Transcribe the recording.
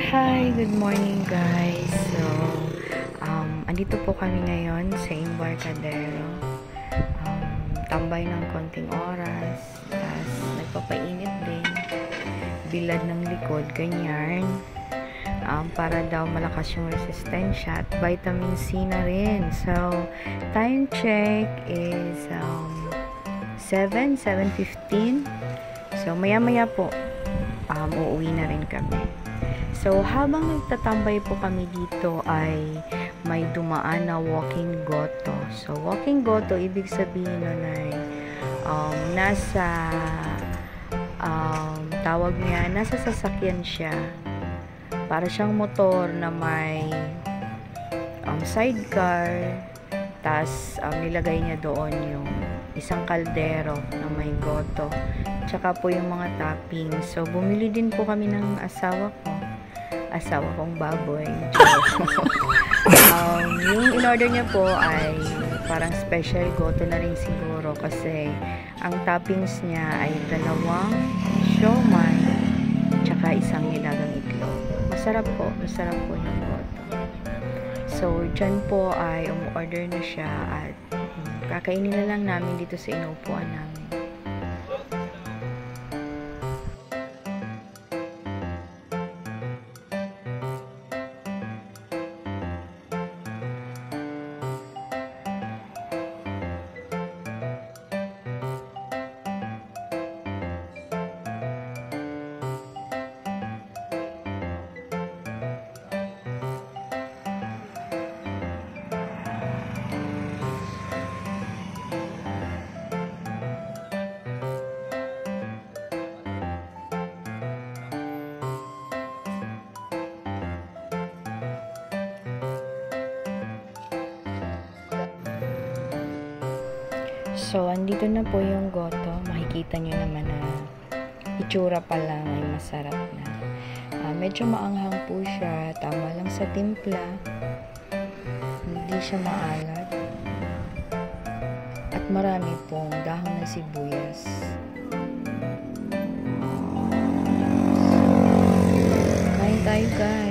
Hi, good morning guys. So, andito po kami ngayon sa Embarcadero. Tambay ng konting oras, tapos nagpapainit din. Bilad ng likod, ganyan. Para daw malakas yung resistensya at vitamin C na rin. So, time check is 7:15. So, maya-maya po, uuwi na rin kami. So, habang nagtatambay po kami dito ay may dumaan na walking goto. So, walking goto, ibig sabihin nun ay nasa tawag niya, nasa sasakyan siya. Para siyang motor na may sidecar, tas nilagay niya doon yung isang kaldero na may goto. Tsaka po yung mga topping. So, bumili din po kami ng asawa kong baboy. Yung in-order niya po ay parang special goto na rin siguro kasi ang toppings niya ay 2 siomai tsaka isang nilagang itlog. Masarap po yung goto. So, dyan po ay umorder na siya at kakainin na lang namin dito sa inuupuan namin. So, andito na po yung goto. Makikita nyo naman na itsura pa lang ay masarap na. Medyo maanghang po siya. Tama lang sa timpla. Hindi siya maalat. At marami pong dahon ng sibuyas. Kain tayo guys.